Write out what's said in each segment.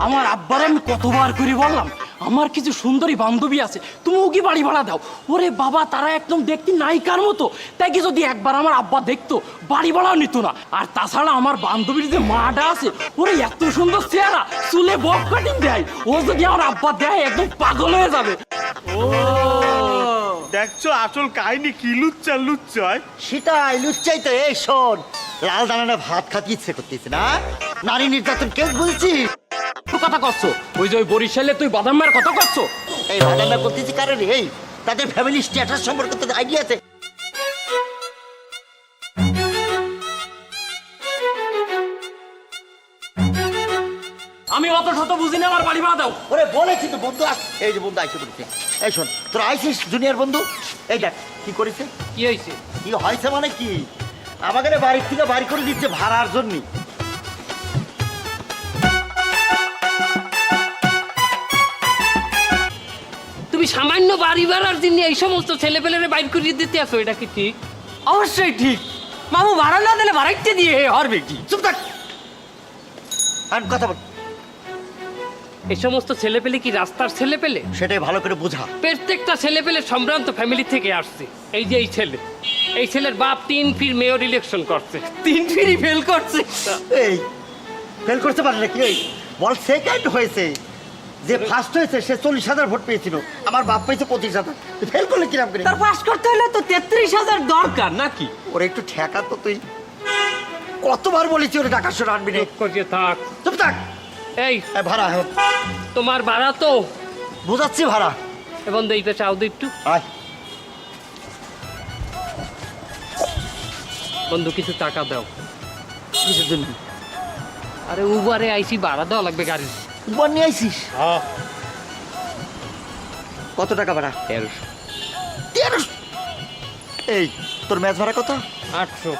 আমার আব্বারে আমি কতবার করে বললাম আমার কিছু সুন্দরী বান্ধবী আছে, তুমিও কি বাড়ি ভাড়া দাও। ওরে বাবা, তারা একদম দেখতে নায়িকার মতো। তাই কি যদি একবার আমার আব্বা দেখতো, বাড়ি ভাড়াও নিত না। আর তাছাড়া আমার বান্ধবীর যে মাটা আছে, ওরে এত সুন্দর চেহারা, চুলে বব কাটিং দেয়। ও যদি আমার আব্বা দেয়, একদম পাগল হয়ে যাবে। ও দেখছো আসল কাহিনী কি লুচ্চায়। সেটাই লুচ্চাই তো। এই শোন, লাল দানা ভাত খাতে ইচ্ছে করতেছে না, নারী নির্যাতন কেস বলছি। কথা করছো ওই যে ওই বরিশালে তুই বাদাম মায়ের কথা করছো। এই বাদামটা করতেছি কারণ এই তাদের ফ্যামিলি স্ট্যাটাস সম্পর্কে তো আইডিয়া আছে। আমি অত শত বুঝি না, আমার বাড়ি ভাড়া দাও। ওরে বলেছি তো বন্ধু আস, এই যে বন্ধু আইসে বলেছে। এই শোন, তোর আইসিস জুনিয়র বন্ধু, এই দেখ কি করেছে। কি হয়েছে? কি হয়েছে মানে কি, আমাকে বাড়ির থেকে বাড়ি করে দিচ্ছে ভাড়ার জন্য। তুমি সামান্য বাড়ি ভাড়ার জন্য এই সমস্ত ছেলেপেলেরে বাইর করিয়ে দিতে আসো, এটা কি ঠিক? অবশ্যই ঠিক। মামু ভাড়া না দিলে ভাড়াইতে দিয়ে হরবে কি? চুপ থাক, আর কথা বল। এই সমস্ত ছেলেপেলে কি রাস্তার ছেলেপেলে? সেটাই ভালো করে বোঝা। প্রত্যেকটা ছেলেপেলে সম্ভ্রান্ত ফ্যামিলি থেকে আসছে। এই যে এই ছেলের বাপ 3 ফির মেয়র ইলেকশন করছে, 3 ফিরি ফেল করছে। এই ফেল করতে পারে নাকি? এই বল, সেকেন্ড হয়েছে, যে ফার্স্ট হয়েছে সে 40,000 ভোট পেয়েছিল, আমার বাপ পেয়েছে 25,000। ফেল করলে কিরাম করে? তার পাস করতে হলে তো 33,000 দরকার নাকি? ওরে একটু ঠেকা তো তুই। কতবার বলেছি ওরে টাকা সরে আনবি রে। চুপ করে থাক। চুপ থাক। এই এই ভাড়া হোক, তোমার ভাড়া তো বুঝাচ্ছি ভাড়া। এবং এইটা চাও তো একটু আয়। বন্ধু, কিছু টাকা দাও। কিসের জন্য? আরে উবারে আইসি, ভাড়া দেওয়া লাগবে গাড়ি। উবার নিয়ে আইসিস? কত টাকা ভাড়া? 1300। 1300? এই তোর ম্যাচ ভাড়া কত? 800।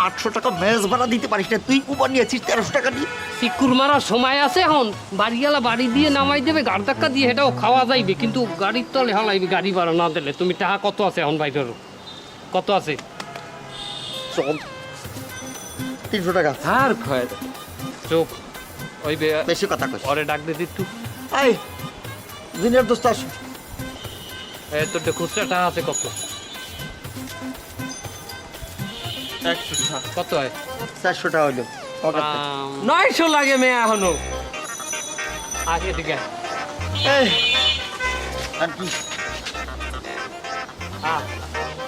800 টাকা ম্যাচ ভাড়া দিতে পারিস না তুই, উবার নিয়ে আছিস 1300 টাকা দিয়ে। সিকুর মারার সময় আছে এখন, বাড়িওয়ালা বাড়ি দিয়ে নামাই দেবে, গাড় ধাক্কা দিয়ে সেটাও খাওয়া যাইবে, কিন্তু গাড়ির তলে হালাইবে গাড়ি ভাড়া না দিলে। তুমি টাকা কত আছে এখন বাইরের? কত আছে? চল, 300 টাকা। আর খয় চুপ। ওই বেশি কথা কইস। পরে ডাক দিতে একটু। আয় জুনিয়র দোস্ত আস। তোর খুচরা টাকা আছে কত? 100 টাকা। কত হয়? 400 টাকা হইলো। 900 লাগে মেয়ে এখনো। আগে দিকে এই আর কি?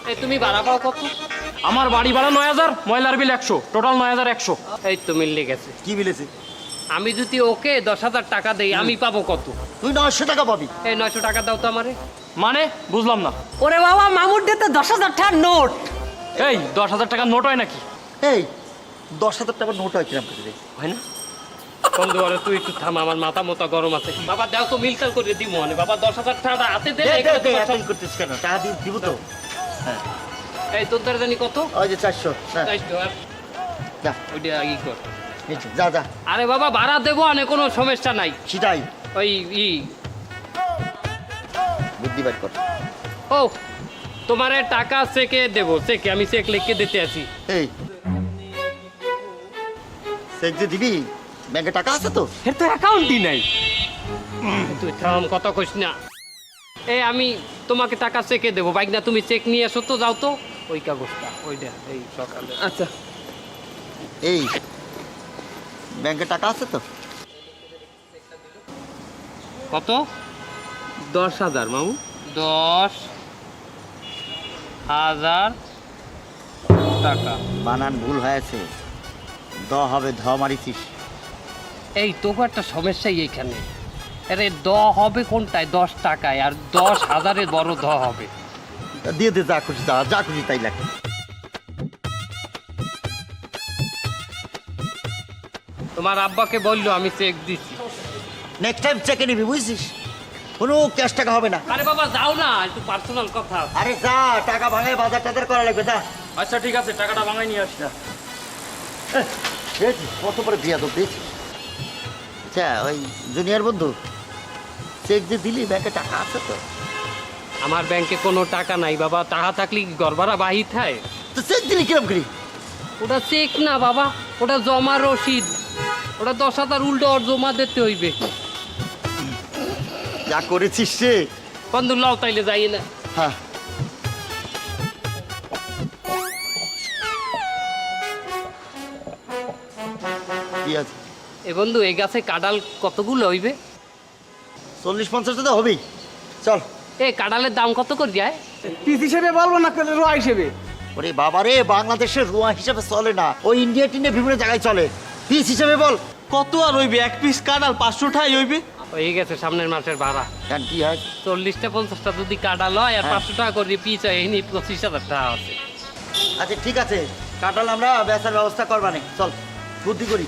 এই তুমি ভাড়া পাও কত? আমার বাড়ি ভাড়া 9,000, ময়লার বিল 100, টোটাল 9,100। এই তো মিললে গেছে। কি মিলেছে? আমি যদি ওকে 10,000 টাকা দেই, আমি পাবো কত? তুই 900 টাকা পাবি। এই 900 টাকা দাও তো আমারে। মানে বুঝলাম না। ওরে বাবা, মামুর দে তো 10,000 টাকার নোট। এই 10,000 টাকার নোট হয় নাকি? এই 10,000 টাকা নোট হয় কিরাম করে রে? হয় না? বন্ধু, আরে তুই একটু থাম, আমার মাথা মতো গরম আছে। বাবা দাও তো, মিলতাল করে দিব মানে। বাবা 10,000 টাকা হাতে দে। এতই করতেছ কেন? টাকা দিব তো। হ্যাঁ, এই তোর দ্বারা জানি কত? ওই যে 400। হ্যাঁ, যা ওইটা ই কর। নিচে যা যা। আরে বাবা, ভাড়া দেবো, আনে কোনো সমস্যা নাই। সেটাই, ওই বুদ্ধি বের কর। ও তোমার টাকা চেকে দেবো, চেকে আমি চেক লিখে দিতে আছি। এই চেক যে দিবি, ব্যাংকে টাকা আছে তো? এর তো অ্যাকাউন্টই নাই। তুই থাম, কত কইস না। এই আমি তোমাকে টাকা চেকে দেবো, বাইক না তুমি চেক নিয়ে এসো তো, যাও তো ওই কাগজটা, ওইটা এই সকালে। আচ্ছা, এই ব্যাংকে টাকা আছে তো? কত? 10,000 মামু। 10,000 টাকা। বানান ভুল হয়েছে, দ হবে ধ মারিছিস। এই তবু একটা সমস্যাই এইখানে। আরে দ হবে কোনটায়? 10 টাকায়, আর 10,000-এর বড় দ হবে। দিয়ে দে, যা খুশি যা, যা খুশি তাই লেখ। তোমার আব্বাকে বললো আমি চেক দিচ্ছি। নেক্সট টাইম চেকে নিবি, বুঝছিস? কোনো ক্যাশ টাকা হবে না। আরে বাবা যাও না, একটু পার্সোনাল কথা আছে। আরে যা, টাকা ভাঙায় বাজার টাজার করা লাগবে। যা। আচ্ছা ঠিক আছে, টাকাটা ভাঙাই নিয়ে আসি। দেখছিস কত বড় বিয়া তো, দেখছিস? আচ্ছা ওই জুনিয়র বন্ধু, চেক যে দিলি ব্যাংকে টাকা আছে তো? আমার ব্যাংকে কোনো টাকা নাই বাবা, টাকা থাকলে কি ঘর ভাড়া বাহির থাকে? তো চেক দিলি কিরম করি? ওটা চেক না বাবা, ওটা জমা রসিদ। ওটা 10,000 উল্টো ওর জমা দিতে হইবে। যা করেছিস রে। বন্ধু লাও তাইলে যাই না। হ্যাঁ কি আছে? এ বন্ধু এই গাছে কাঁঠাল কতগুলো হইবে? 40-50 টাকা হবেই। চল। এ কাঁঠালের দাম কত করে যায়? পিস হিসেবে বলবো না রোয়া হিসেবে? ওরে বাবা রে, বাংলাদেশের রুয়া হিসাবে চলে না, ওই ইন্ডিয়া টিন্ডিয়া বিভিন্ন জায়গায় চলে। পিস হিসাবে বল। কত আর হইবে? এক পিস কাঁঠাল 500 টাকাই হইবে। হয়ে গেছে সামনের মাসের ভাড়া। কেন কি হয়? 40টা-50টা যদি কাঁঠাল হয় আর 500 টাকা করে পিস হয়, এখানে 25,000 টাকা আছে। আচ্ছা ঠিক আছে, কাঁঠাল আমরা বেচার ব্যবস্থা করবানে। চল বুদ্ধি করি।